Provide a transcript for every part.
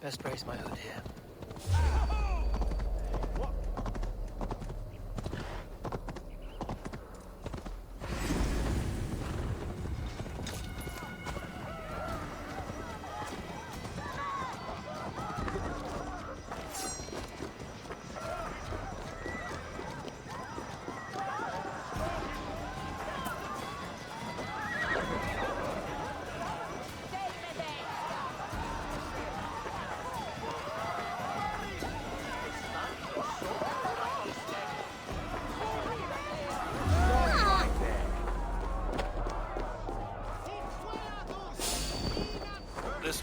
Best brace my hood here. This...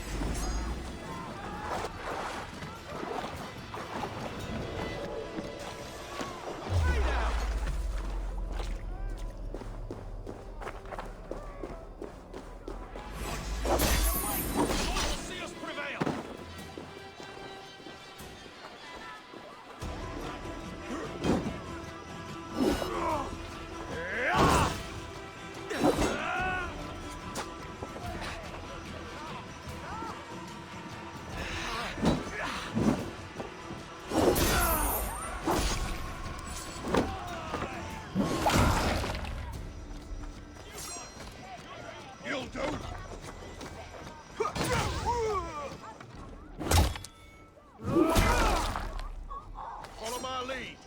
Follow my lead.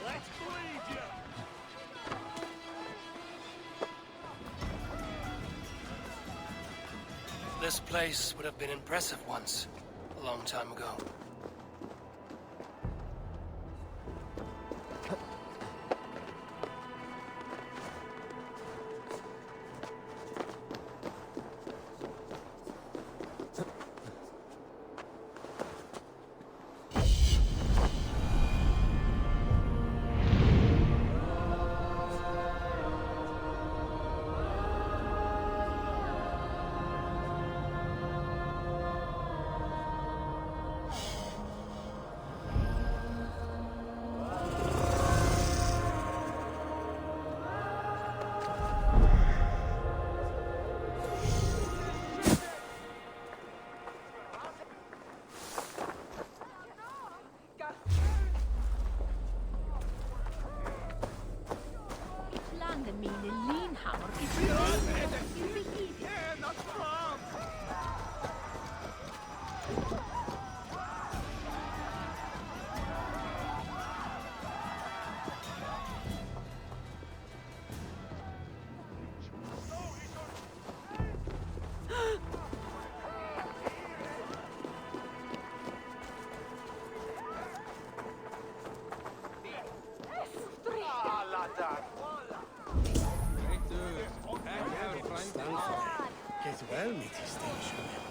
Let's bleed you. This place would have been impressive once, a long time ago. Get well met die station.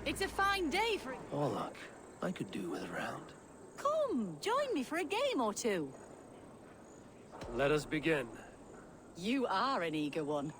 It's a fine day for... Oh, look. I could do with a round. Come, join me for a game or two. let us begin. You are an eager one.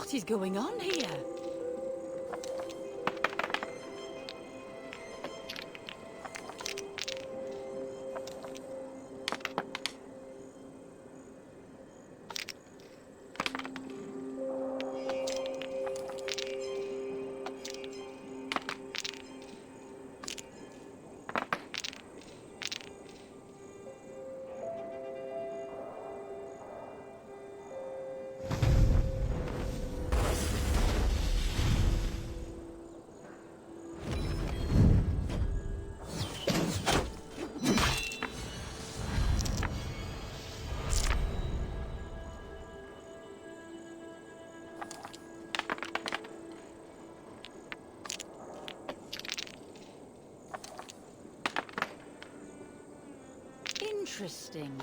What is going on here? Interesting.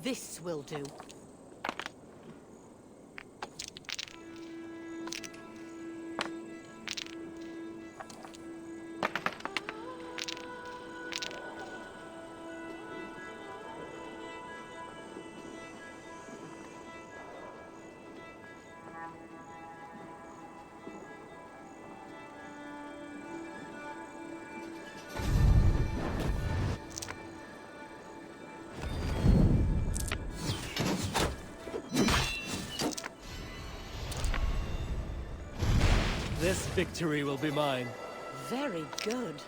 This will do. This victory will be mine. Very good.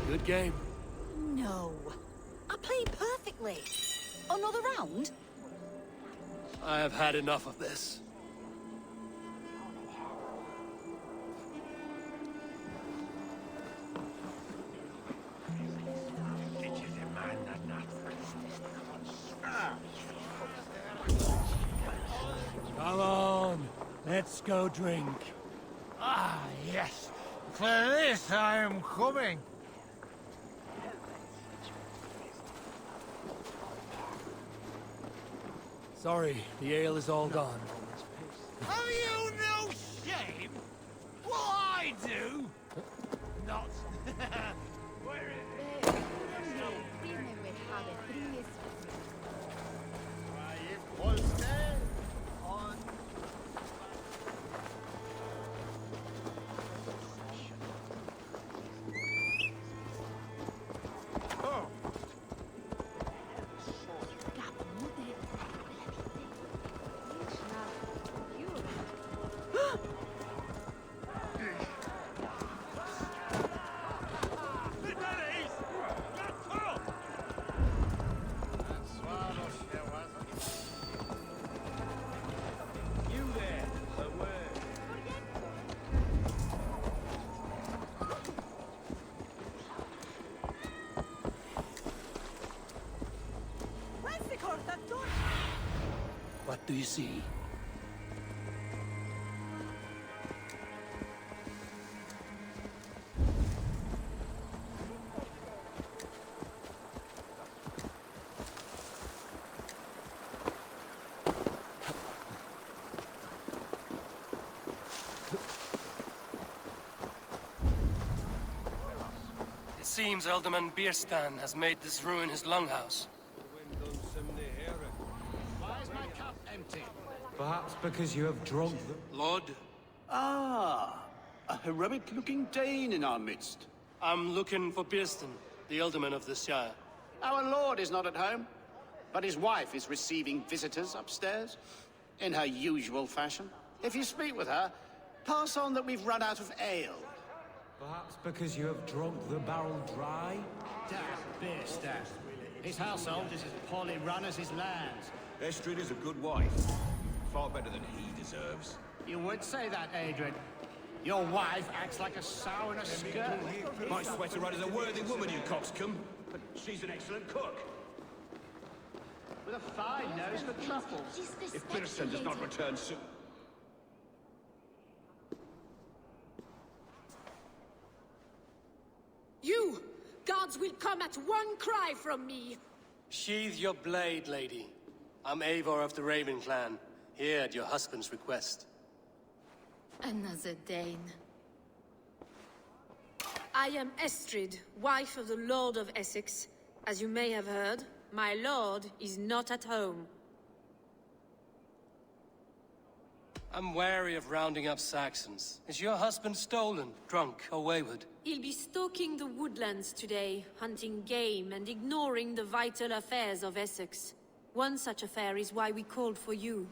Good game. No. I played perfectly. Another round? I have had enough of this. Come on, let's go drink. Ah, yes. For this I am coming. Sorry, the ale is all gone. Have you no shame? What I do? Not. Where is it? Why, it was there on. Oh. What do you see? It seems Alderman Bierstan has made this ruin his longhouse. Perhaps because you have drunk the... Lord, Ah, a heroic-looking Dane in our midst. I'm looking for Bierstan, the Alderman of the Shire. Our lord is not at home, but his wife is receiving visitors upstairs, in her usual fashion. If you speak with her, pass on that we've run out of ale. Perhaps because you have drunk the barrel dry? Bierstadt. His household is as poorly run as his lands. Estrid is a good wife. Far better than he deserves. You would say that, Adrian. Your wife acts like a sow in a skirt. My sweater run is a worthy woman, you coxcomb. But she's an excellent cook. With a fine nose for truffles. If Birston does not return soon... You! Guards will come at one cry from me! Sheathe your blade, lady. I'm Eivor of the Raven Clan, here at your husband's request. Another Dane. I am Estrid, wife of the Lord of Essex. As you may have heard, my lord is not at home. I'm wary of rounding up Saxons. Is your husband stolen, drunk, or wayward? He'll be stalking the woodlands today, hunting game and ignoring the vital affairs of Essex. One such affair is why we called for you.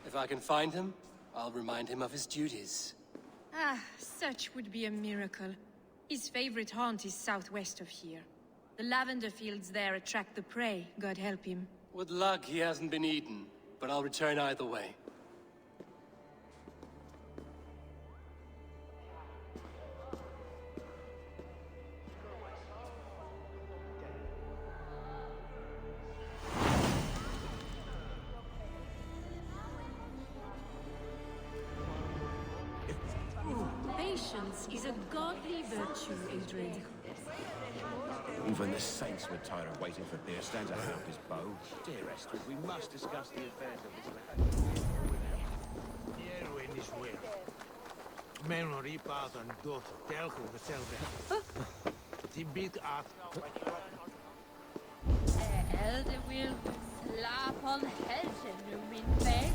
If I can find him, I'll remind him of his duties. Ah, such would be a miracle. His favorite haunt is southwest of here. The lavender fields there attract the prey, God help him. With luck, he hasn't been eaten, but I'll return either way. Patience is a godly virtue, Adrid. Even the saints were tired of waiting for Beerstan to hang up his bow. Dear Estrid, we must discuss the affairs of this... Hier in is weer. Men ripaat en dood telgen hetzelfde. Die biedt af. Elder will slap on Helgenum in bed.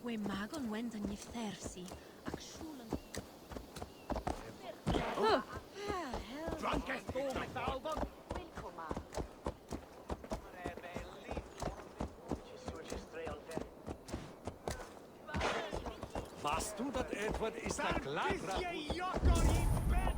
We magon went and yftersi. Drunkest door met Albon. Machst du das, Edward? Ist da klar? Je jokker in bed,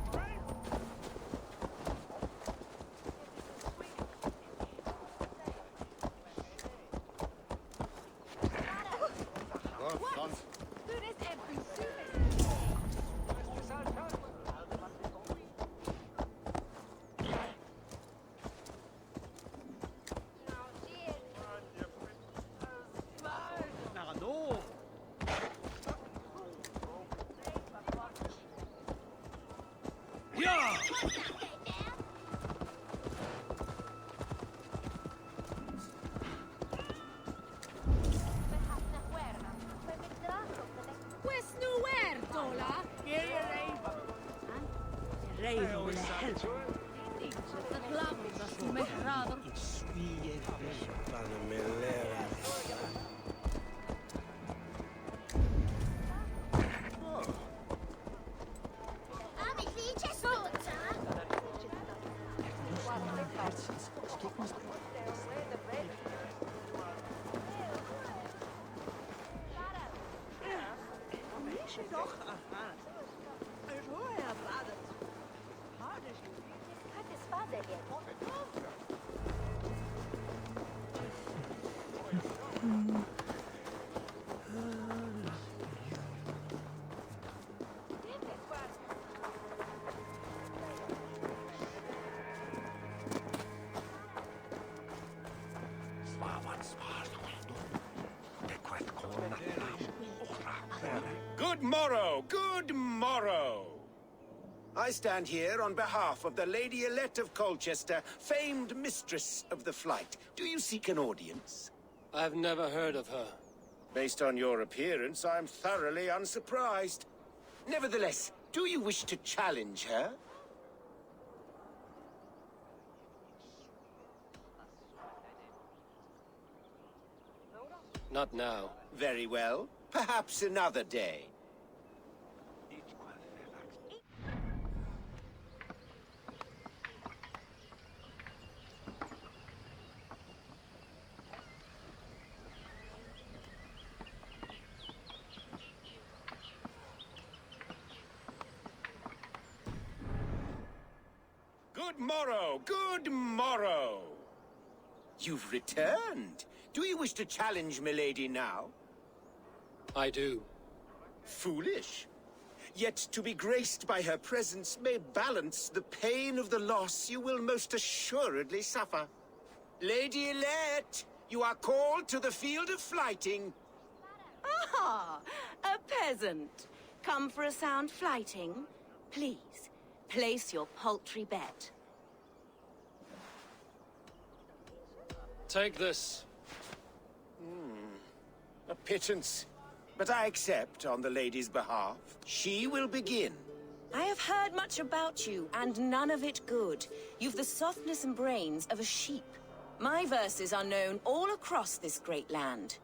Good morrow! Good morrow! I stand here on behalf of the Lady Elette of Colchester, famed mistress of the flight. Do you seek an audience? I've never heard of her. Based on your appearance, I'm thoroughly unsurprised. Nevertheless, do you wish to challenge her? Not now. Very well. Perhaps another day. Good morrow! Good morrow! You've returned. Do you wish to challenge Milady now? I do. Foolish. Yet to be graced by her presence may balance the pain of the loss you will most assuredly suffer. Lady Elette, you are called to the field of flighting. Ah, a peasant. Come for a sound flighting? Please, place your paltry bet. Take this. A pittance. but I accept on the lady's behalf. She will begin. I have heard much about you, and none of it good. You've the softness and brains of a sheep. My verses are known all across this great land.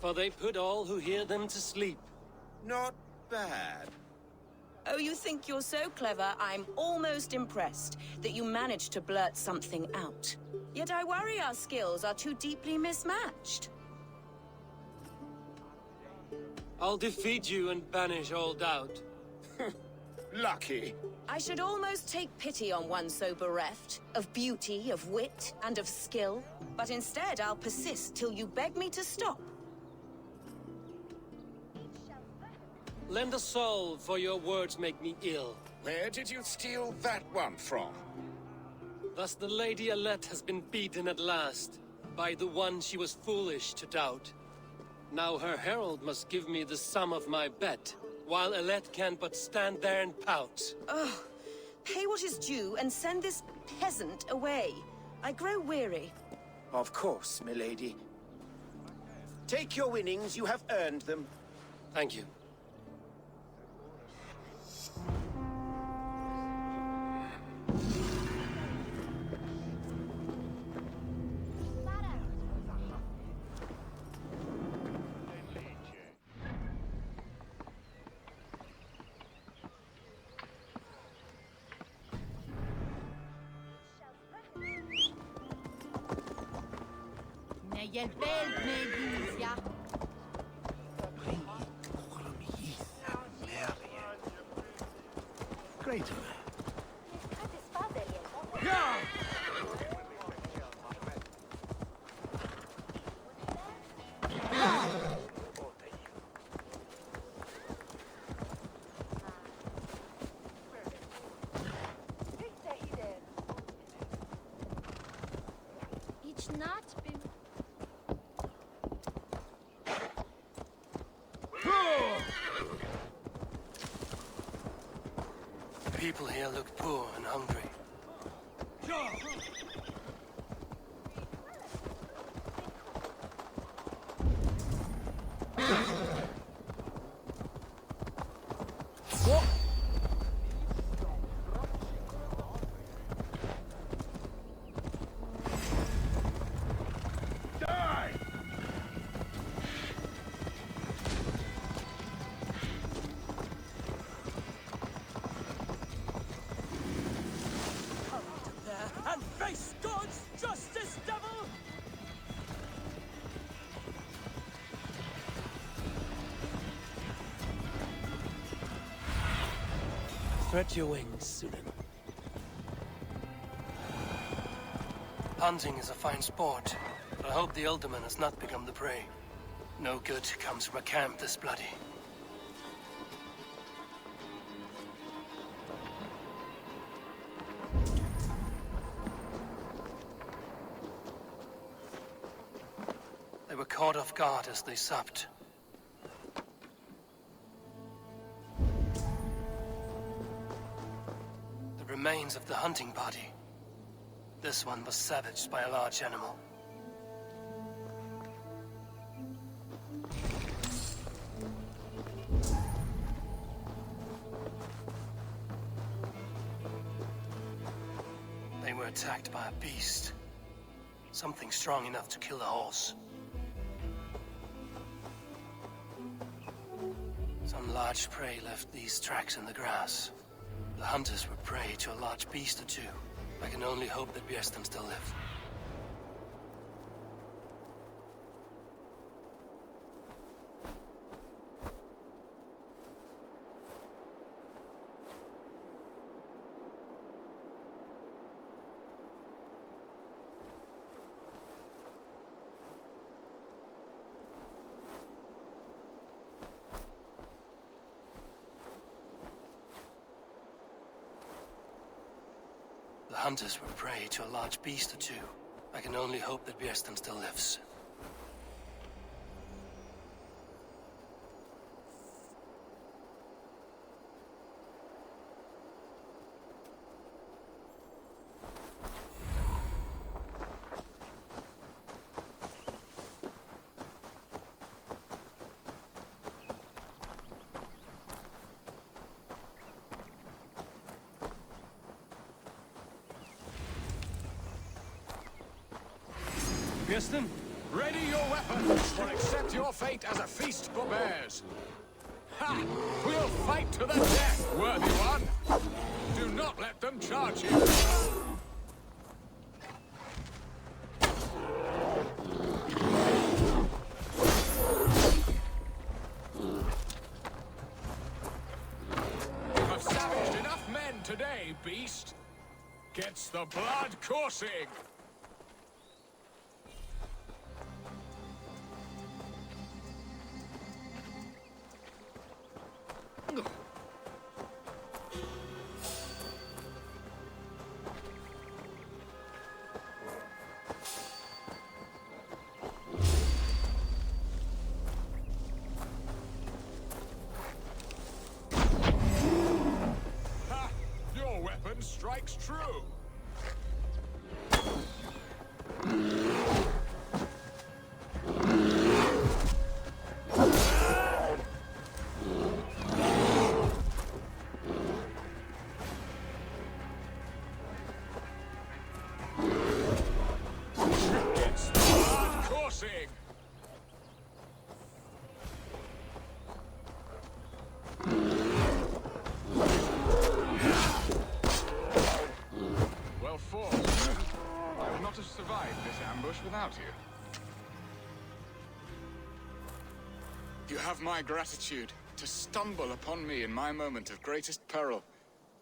For they put all who hear them to sleep. Not bad. Oh, you think you're so clever, I'm almost impressed that you managed to blurt something out. Yet I worry our skills are too deeply mismatched. I'll defeat you and banish all doubt. Lucky. I should almost take pity on one so bereft, of beauty, of wit, and of skill. But instead, I'll persist till you beg me to stop. Lend a soul, for your words make me ill. Where did you steal that one from? Thus the Lady Alette has been beaten at last, by the one she was foolish to doubt. Now her herald must give me the sum of my bet, while Alette can but stand there and pout. Ugh. Pay what is due and send this peasant away. I grow weary. Of course, milady. Take your winnings, you have earned them. Thank you. Je belt me, ja. Great. Each not been... People here look poor and hungry. And face God's justice, devil! Stretch your wings, Sunan. Hunting is a fine sport, but I hope the Alderman has not become the prey. No good comes from a camp this bloody. They were caught off guard as they supped. The remains of the hunting party. This one was savaged by a large animal. They were attacked by a beast. Something strong enough to kill a horse. Some large prey left these tracks in the grass. The hunters were prey to a large beast or two. I can only hope that Bjersten still live. The hunters were prey to a large beast or two. I can only hope that Bjersten still lives. Kirsten? Ready your weapons, or accept your fate as a feast for bears. Ha! We'll fight to the death, worthy one! Do not let them charge you! I've savaged enough men today, beast! Gets the blood coursing! Ha! Your weapon strikes true! It's blood coursing! Well fought. I would not have survived this ambush without you. You have my gratitude to stumble upon me in my moment of greatest peril.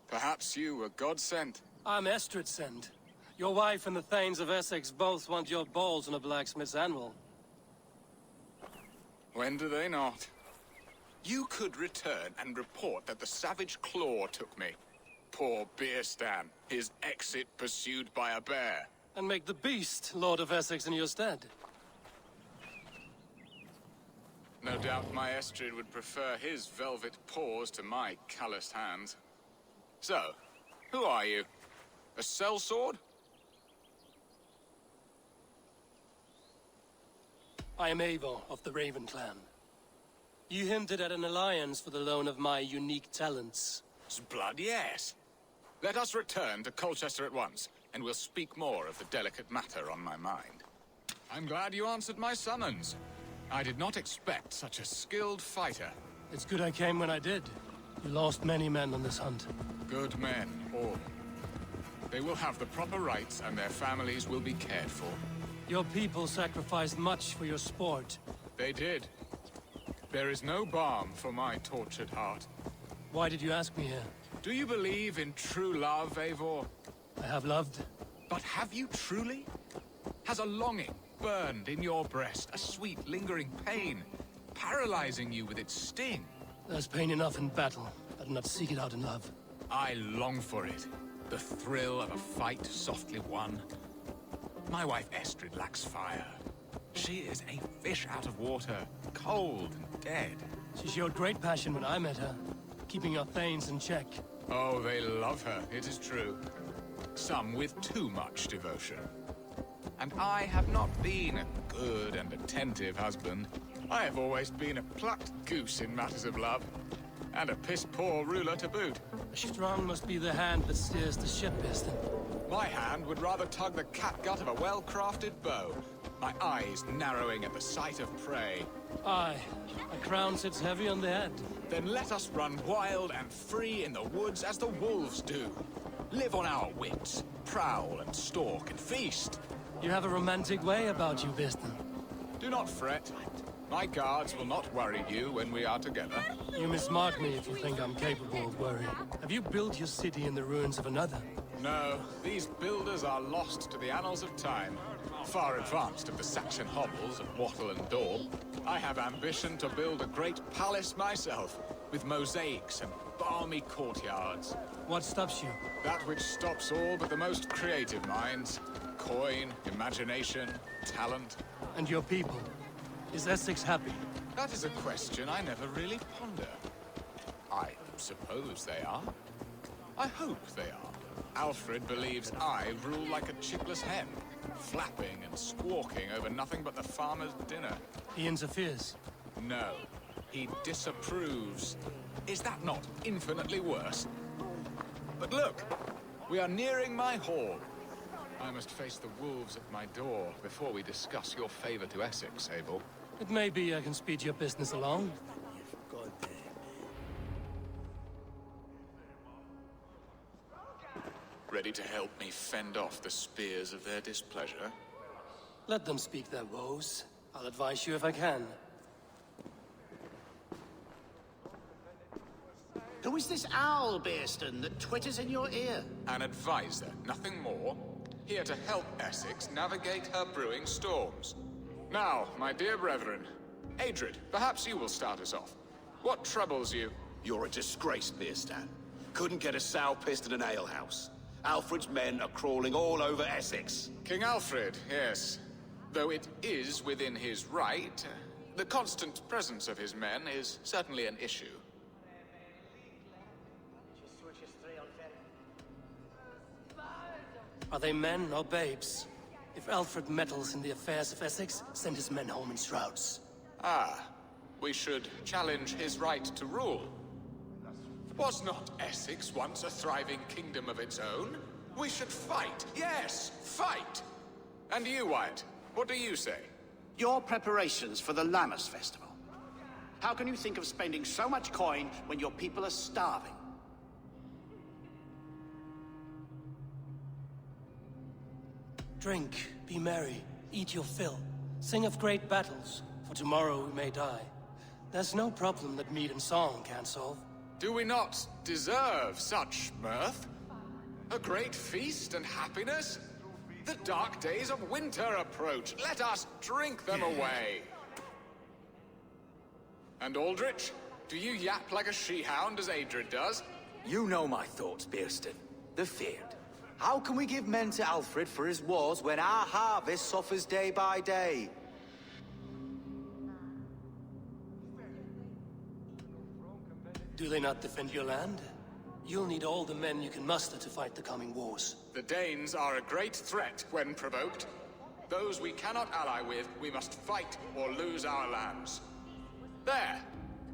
Perhaps you were God-sent. I'm Estrid sent. Your wife and the Thanes of Essex both want your balls on a blacksmith's anvil. When do they not? You could return and report that the savage claw took me. Poor Beerstan, his exit pursued by a bear. And make the beast Lord of Essex in your stead. No doubt my Estrid would prefer his velvet paws to my calloused hands. So, who are you? A sellsword? I am Eivor of the Raven clan. You hinted at an alliance for the loan of my unique talents. Blood, yes. Let us return to Colchester at once, and we'll speak more of the delicate matter on my mind. I'm glad you answered my summons. I did not expect such a skilled fighter. It's good I came when I did. You lost many men on this hunt. Good men, all. They will have the proper rights, and their families will be cared for. Your people sacrificed much for your sport. They did. There is no balm for my tortured heart. Why did you ask me here? Do you believe in true love, Eivor? I have loved. But have you truly? Has a longing burned in your breast, a sweet, lingering pain, paralyzing you with its sting? There's pain enough in battle. I do not seek it out in love. I long for it. The thrill of a fight softly won. My wife Estrid lacks fire. She is a fish out of water, cold and dead. She showed great passion when I met her, keeping your Thanes in check. Oh, they love her, it is true. Some with too much devotion. And I have not been a good and attentive husband. I have always been a plucked goose in matters of love. And a piss-poor ruler to boot. Strong must be the hand that steers the ship, Piston. My hand would rather tug the catgut of a well-crafted bow. My eyes narrowing at the sight of prey. Aye, a crown sits heavy on the head. Then let us run wild and free in the woods as the wolves do. Live on our wits, prowl and stalk and feast. You have a romantic way about you, Piston. Do not fret. My guards will not worry you when we are together. You mismark me if you think I'm capable of worry. Have you built your city in the ruins of another? No, these builders are lost to the annals of time. Far advanced of the Saxon hovels of Wattle and Daub. I have ambition to build a great palace myself, with mosaics and balmy courtyards. What stops you? That which stops all but the most creative minds. Coin, imagination, talent. And your people? Is Essex happy? That is a question I never really ponder. I suppose they are. I hope they are. Alfred believes I rule like a chipless hen, flapping and squawking over nothing but the farmer's dinner. He interferes? No, he disapproves. Is that not infinitely worse? But look, we are nearing my hall. I must face the wolves at my door before we discuss your favor to Essex, Abel. It may be I can speed your business along. Ready to help me fend off the spears of their displeasure? Let them speak their woes. I'll advise you if I can. Who is this owl, Bearston, that twitters in your ear? An advisor, nothing more. Here to help Essex navigate her brewing storms. Now, my dear brethren, Adrid, perhaps you will start us off. What troubles you? You're a disgrace, Beerstan. Couldn't get a sow pissed in an alehouse. Alfred's men are crawling all over Essex. King Alfred, yes. Though it is within his right, the constant presence of his men is certainly an issue. Are they men or babes? If Alfred meddles in the affairs of Essex, send his men home in shrouds. Ah, we should challenge his right to rule. Was not Essex once a thriving kingdom of its own? We should fight, yes, fight! And you, Wyatt, what do you say? Your preparations for the Lammas Festival. How can you think of spending so much coin when your people are starving? Drink, be merry, eat your fill. Sing of great battles, for tomorrow we may die. There's no problem that mead and song can't solve. Do we not deserve such mirth? A great feast and happiness? The dark days of winter approach. Let us drink them away. And Aldrich, do you yap like a she-hound as Adrid does? You know my thoughts, Bearston. The feared. How can we give men to Alfred for his wars when our harvest suffers day by day? Do they not defend your land? You'll need all the men you can muster to fight the coming wars. The Danes are a great threat when provoked. Those we cannot ally with, we must fight or lose our lands. There!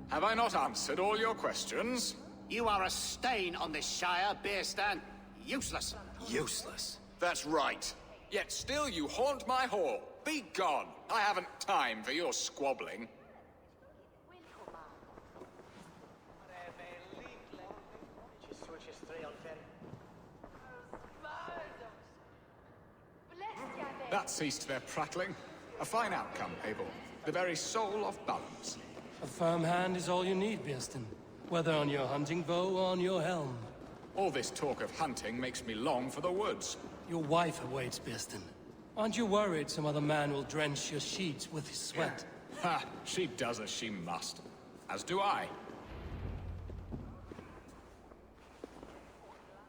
Have I not answered all your questions? You are a stain on this shire, Bearstan. Useless. Useless? That's right. Yet still you haunt my hall. Be gone! I haven't time for your squabbling. That ceased their prattling. A fine outcome, Abel. The very soul of balance. A firm hand is all you need, Bearston. Whether on your hunting bow or on your helm. All this talk of hunting makes me long for the woods. Your wife awaits, Bearston. Aren't you worried some other man will drench your sheets with his sweat? Ha! She does as she must. As do I.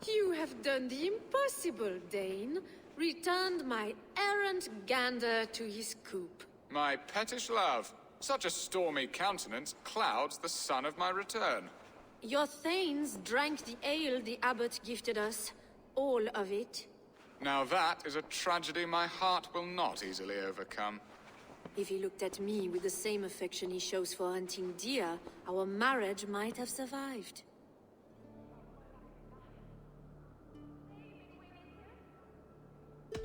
You have done the impossible, Dane. Returned my errant gander to his coop. My pettish love. Such a stormy countenance clouds the sun of my return. Your thanes drank the ale the abbot gifted us. All of it. Now that is a tragedy my heart will not easily overcome. If he looked at me with the same affection he shows for hunting deer, our marriage might have survived.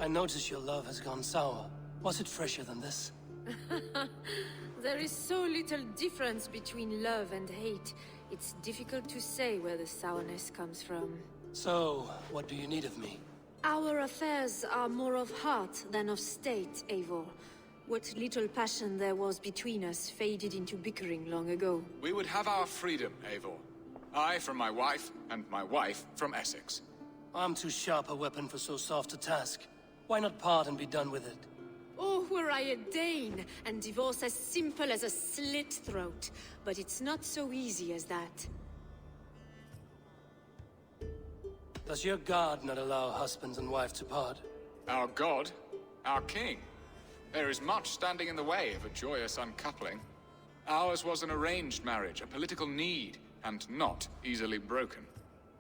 I notice your love has gone sour. Was it fresher than this? There is so little difference between love and hate. It's difficult to say where the sourness comes from. So, what do you need of me? Our affairs are more of heart than of state, Eivor. What little passion there was between us faded into bickering long ago. We would have our freedom, Eivor. I from my wife, and my wife from Essex. I'm too sharp a weapon for so soft a task. Why not part and be done with it? Oh, were I a Dane, and divorce as simple as a slit throat. But it's not so easy as that. Does your god not allow husbands and wives to part? Our god? Our king? There is much standing in the way of a joyous uncoupling. Ours was an arranged marriage, a political need, and not easily broken.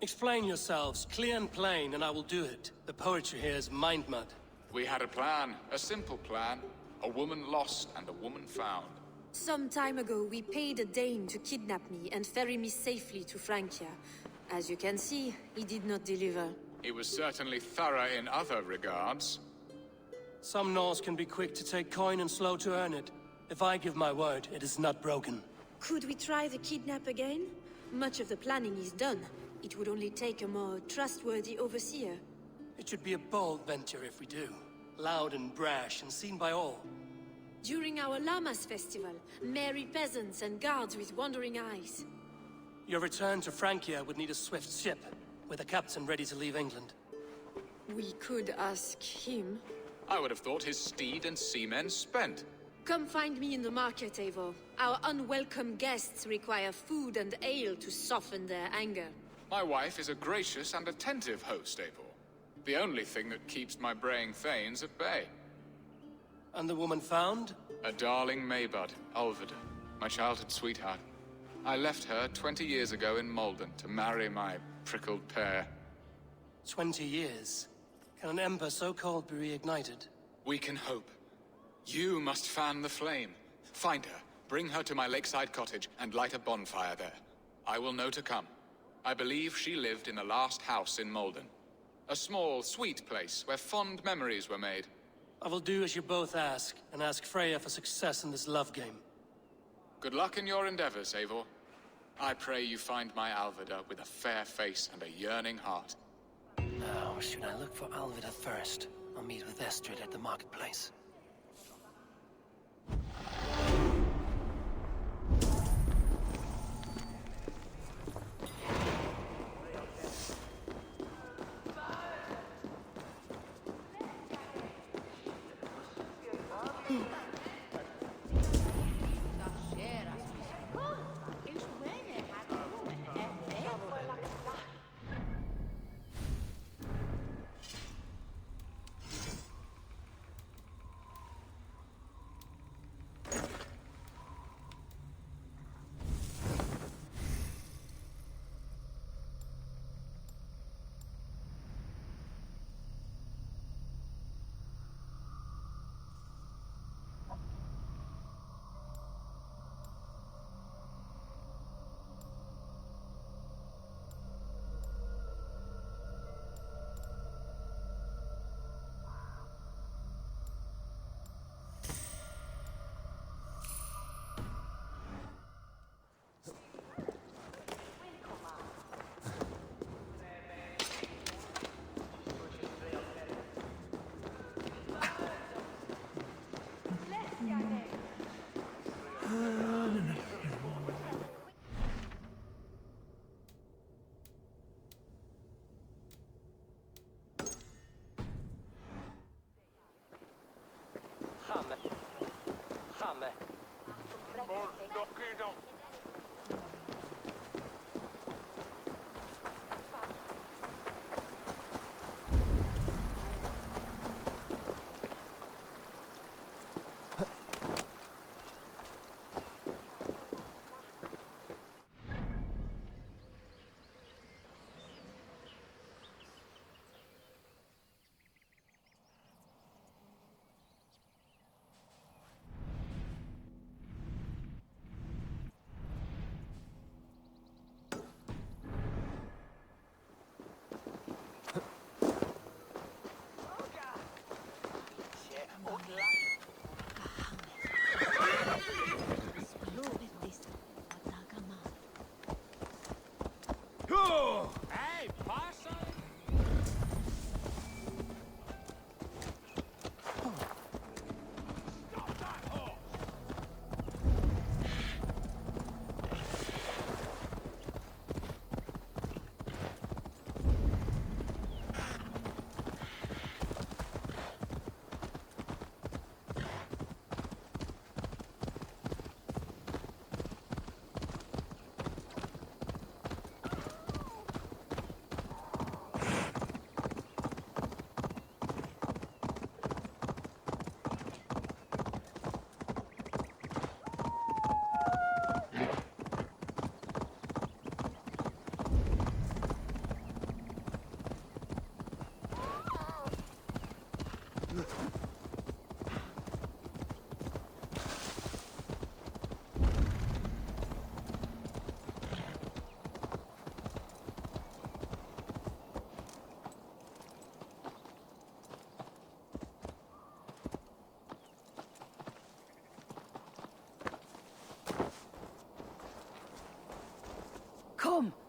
Explain yourselves, clear and plain, and I will do it. The poetry here is mind mud. We had a plan, a simple plan. A woman lost and a woman found. Some time ago, we paid a Dane to kidnap me and ferry me safely to Francia. As you can see, he did not deliver. He was certainly thorough in other regards. Some Norse can be quick to take coin and slow to earn it. If I give my word, it is not broken. Could we try the kidnap again? Much of the planning is done. It would only take a more trustworthy overseer. It should be a bold venture if we do. Loud and brash and seen by all. During our Llamas festival, merry peasants and guards with wandering eyes. Your return to Francia would need a swift ship, with a captain ready to leave England. We could ask him. I would have thought his steed and seamen spent. Come find me in the market, Eivor. Our unwelcome guests require food and ale to soften their anger. My wife is a gracious and attentive host, Eivor. The only thing that keeps my braying thanes at bay. And the woman found? A darling Maybud, Ulvida, my childhood sweetheart. I left her 20 years ago in Malden to marry my prickled pear. 20 years? Can an ember so cold be reignited? We can hope. You must fan the flame. Find her, bring her to my lakeside cottage, and light a bonfire there. I will know to come. I believe she lived in the last house in Malden. A small, sweet place where fond memories were made. I will do as you both ask, and ask Freya for success in this love game. Good luck in your endeavors, Eivor. I pray you find my Alvida with a fair face and a yearning heart. Now, should I look for Alvida first? I'll meet with Estrid at the marketplace.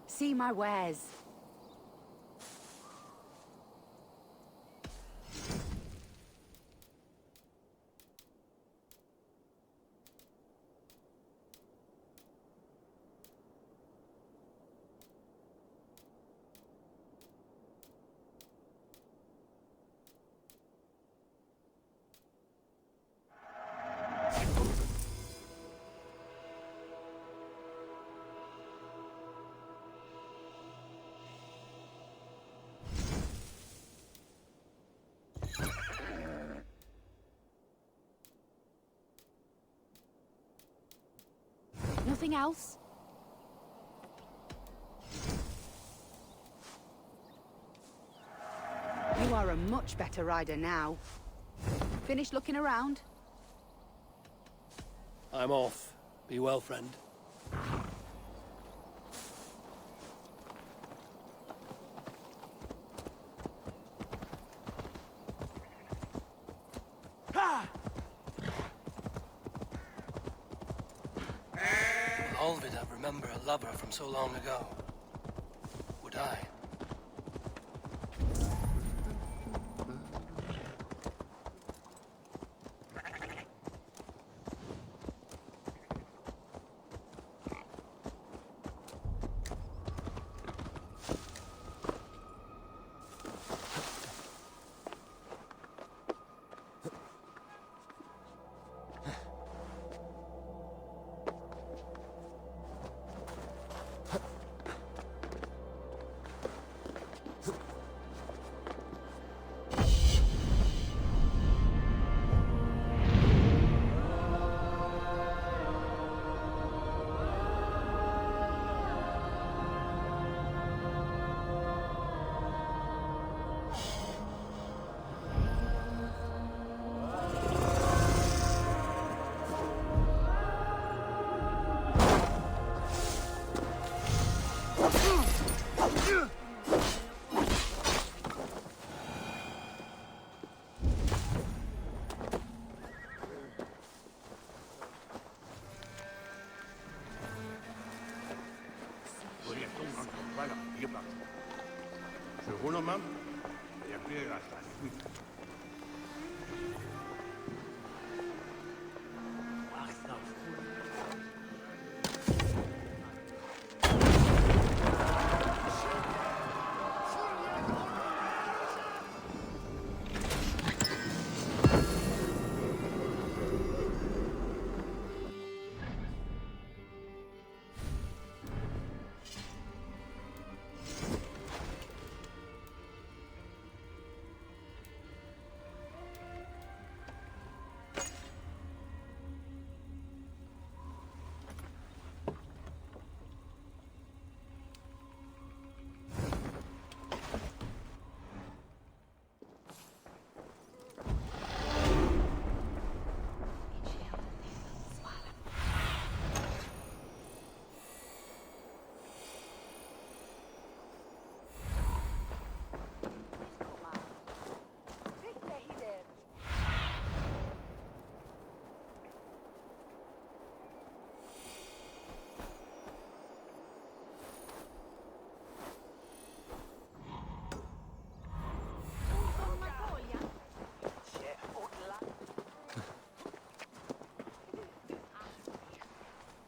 See my wares. Nothing else? You are a much better rider now. Finished looking around? I'm off. Be well, friend. Olvid, I remember a lover from so long ago. Would I?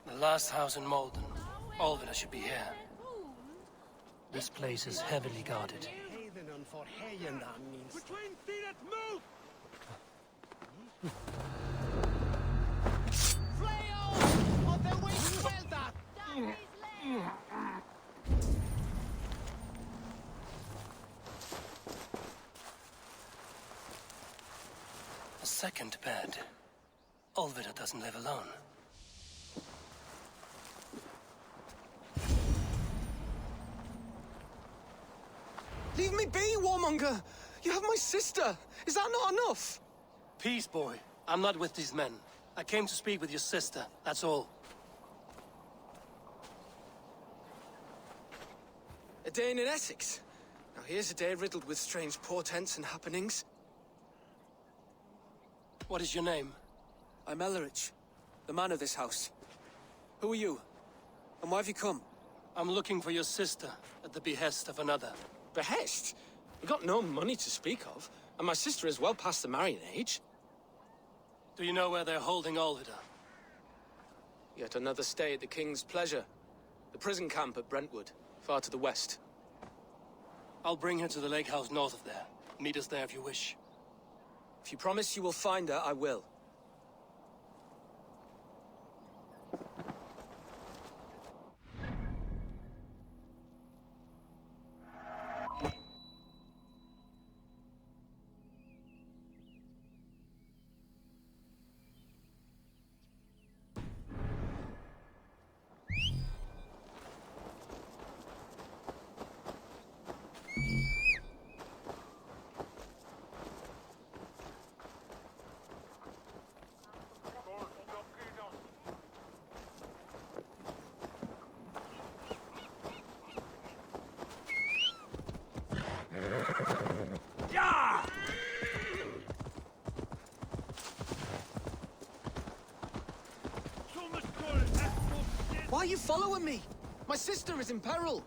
The last house in Malden. Olvid should be here. This place is heavily guarded. A second bed. Olvid doesn't live alone. Leave me be, warmonger! You have my sister! Is that not enough? Peace, boy. I'm not with these men. I came to speak with your sister, that's all. A day in Essex. Now here's a day riddled with strange portents and happenings. What is your name? I'm Ellerich, the man of this house. Who are you? And why have you come? I'm looking for your sister at the behest of another. Behest? We got no money to speak of, and my sister is well past the marrying age. Do you know where they're holding Olida? Yet another stay at the King's pleasure. The prison camp at Brentwood, far to the west. I'll bring her to the lake house north of there. Meet us there if you wish. If you promise you will find her, I will. Why are you following me? My sister is in peril.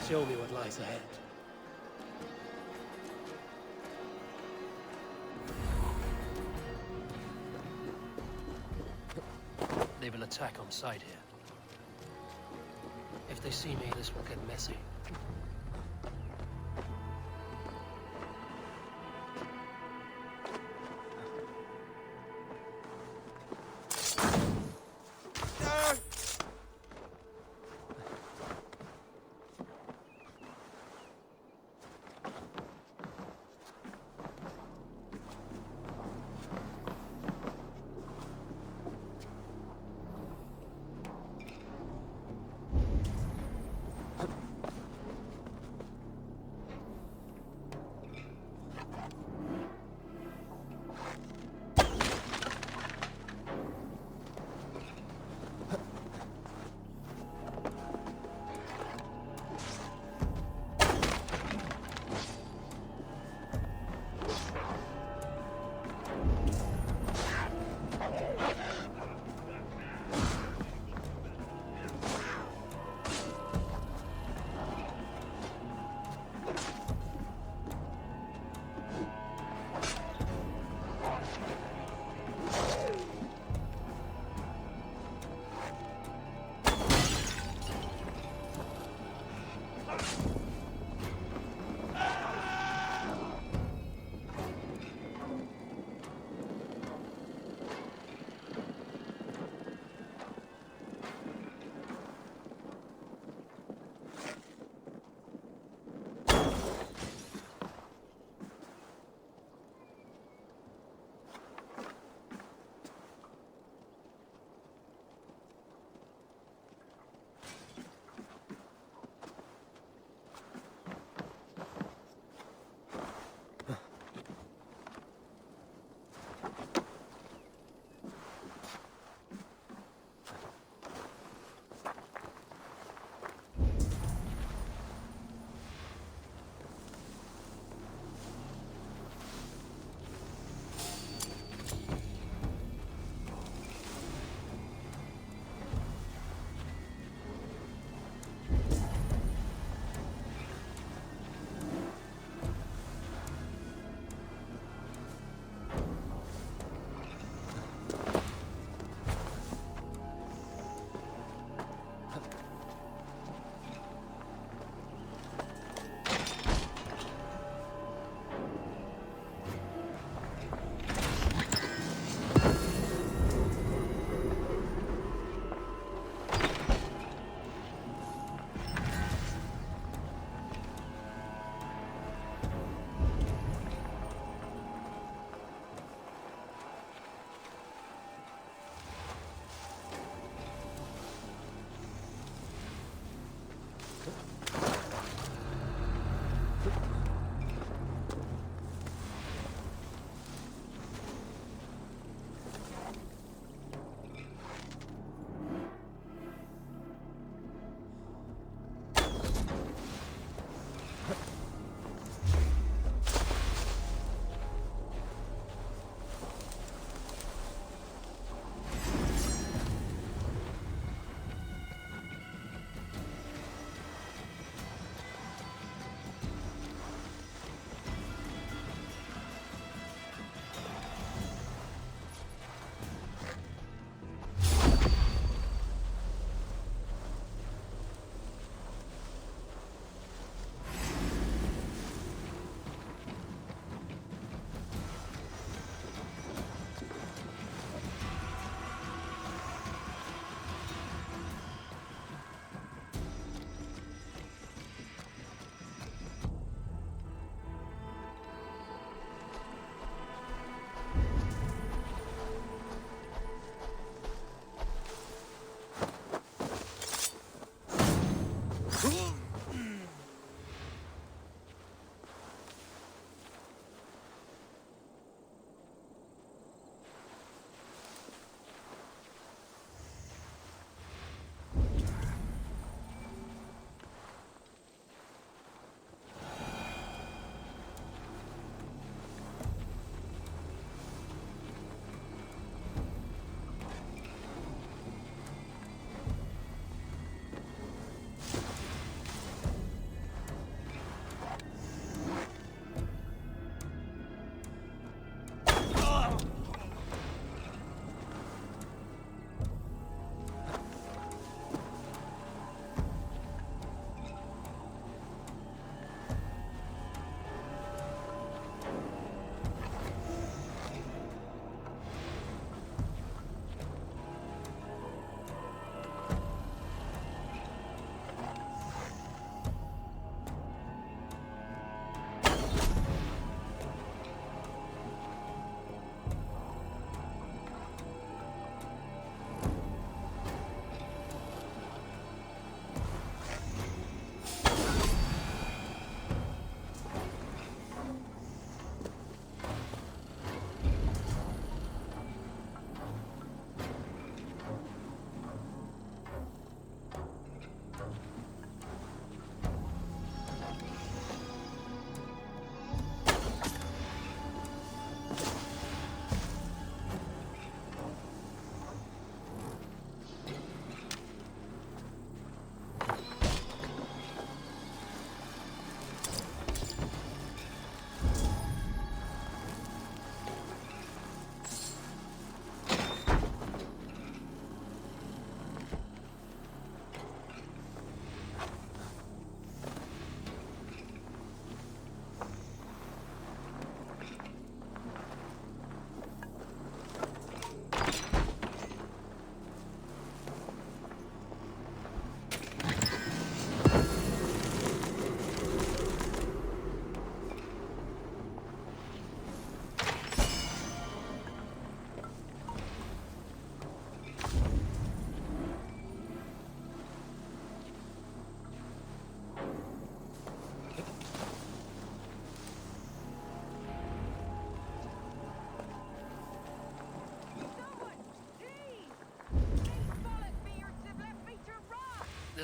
Show me what lies ahead. They will attack on sight here. If they see me, this will get messy.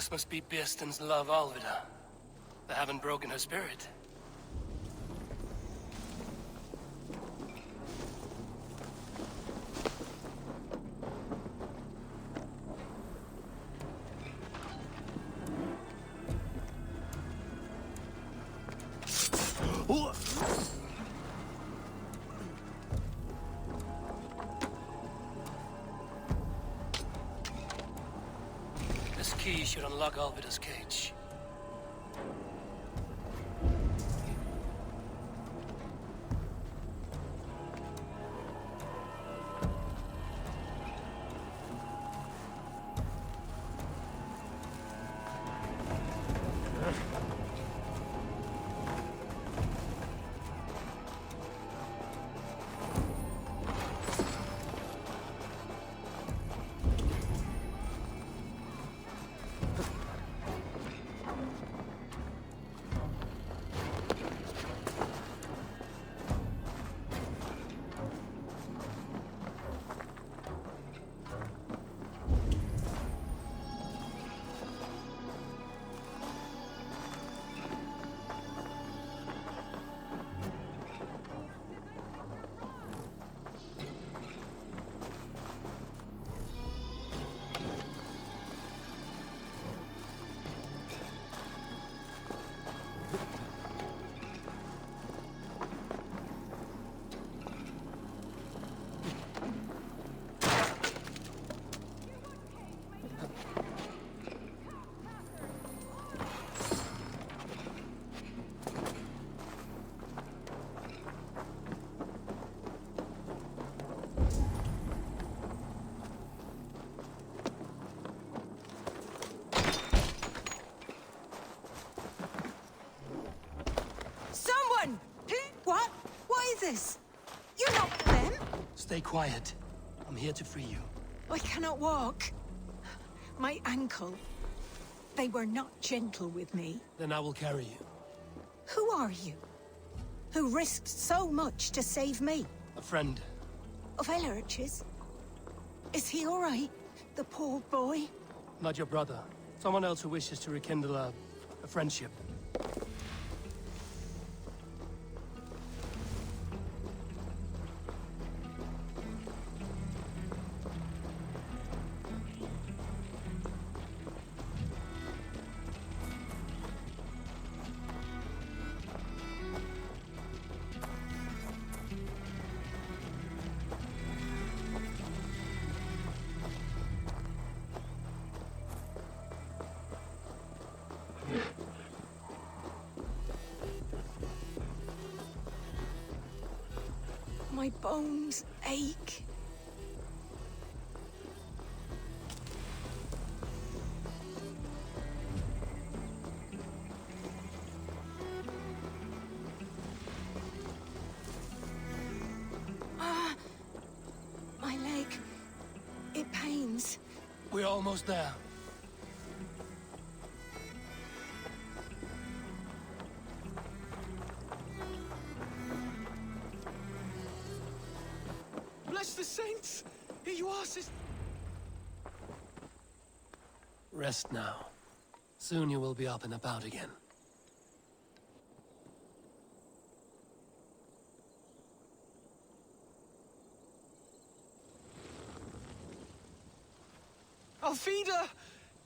This must be Bearston's love, Alvida. They haven't broken her spirit. This key should unlock Alvida's cage. What? What is this? You're not them? Stay quiet. I'm here to free you. I cannot walk. My ankle. They were not gentle with me. Then I will carry you. Who are you? Who risked so much to save me? A friend. Of Elrich's? Is he all right? The poor boy? Not your brother. Someone else who wishes to rekindle a friendship. My bones ache. My leg. It pains. We're almost there. Bless the saints! Here you are, sister. Rest now. Soon you will be up and about again. Alfida!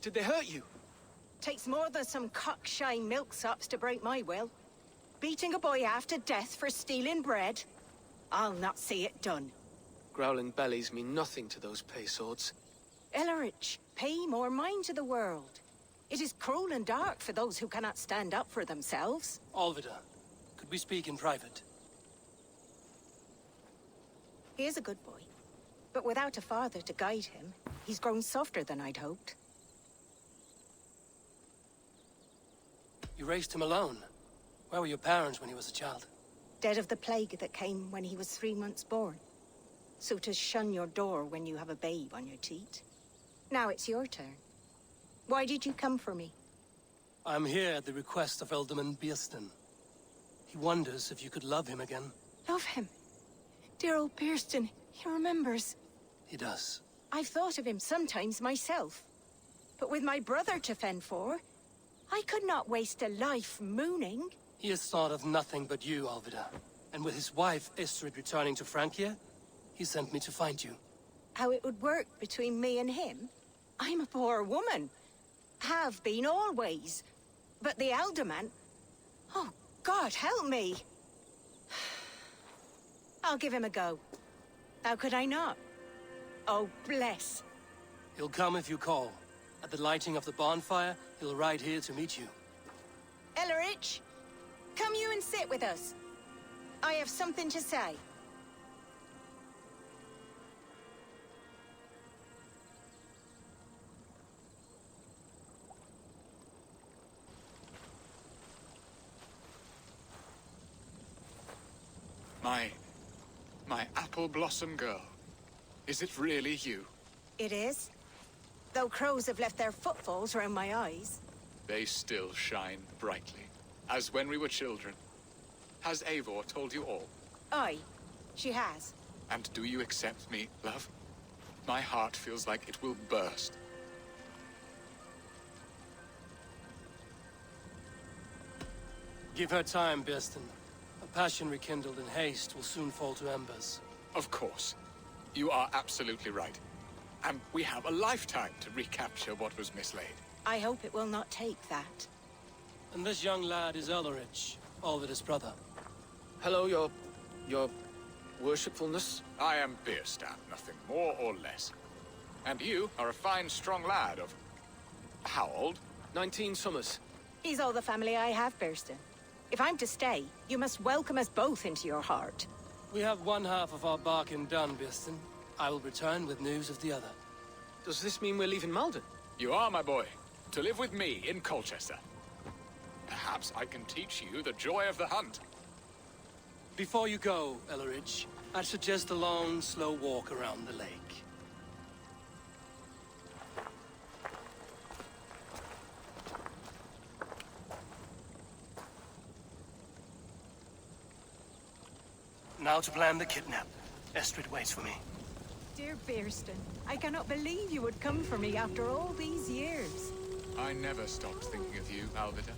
Did they hurt you? Takes more than some cockshy milksops to break my will. Beating a boy half to death for stealing bread? I'll not see it done. Growling bellies mean nothing to those pay swords. Ellerich, pay more mind to the world. It is cruel and dark for those who cannot stand up for themselves. Alvida, could we speak in private? He is a good boy, but without a father to guide him, he's grown softer than I'd hoped. You raised him alone. Where were your parents when he was a child? Dead of the plague that came when he was 3 months born. So to shun your door when you have a babe on your teat. Now it's your turn. Why did you come for me? I'm here at the request of Alderman Bearston. He wonders if you could love him again. Love him? Dear old Bearston, he remembers. He does. I've thought of him sometimes myself. But with my brother to fend for, I could not waste a life mooning. He has thought of nothing but you, Alvida. And with his wife, Estrid, returning to Francia, he sent me to find you. How it would work between me and him? I'm a poor woman. Have been always. But the alderman... Oh, God, help me! I'll give him a go. How could I not? Oh, bless. He'll come if you call. At the lighting of the bonfire, he'll ride here to meet you. Ellerich, come you and sit with us. I have something to say. My apple blossom girl. Is it really you? It is. Though crows have left their footfalls around my eyes. They still shine brightly, as when we were children. Has Eivor told you all? Aye, she has. And do you accept me, love? My heart feels like it will burst. Give her time, Birsten. A passion rekindled in haste will soon fall to embers. Of course. You are absolutely right. And we have a lifetime to recapture what was mislaid. I hope it will not take that. And this young lad is Ellerich, Alvida's brother. Hello, your worshipfulness. I am Bierstadt, nothing more or less. And you are a fine, strong lad of... how old? 19 summers. He's all the family I have, Birsten. If I'm to stay, you must welcome us both into your heart. We have one half of our bargain done, Birsten. I will return with news of the other. Does this mean we're leaving Malden? You are, my boy, to live with me in Colchester. Perhaps I can teach you the joy of the hunt. Before you go, Ellerich, I'd suggest a long, slow walk around the lake. Now to plan the kidnap. Estrid waits for me. Dear Birsten, I cannot believe you would come for me after all these years. I never stopped thinking of you, Alvida.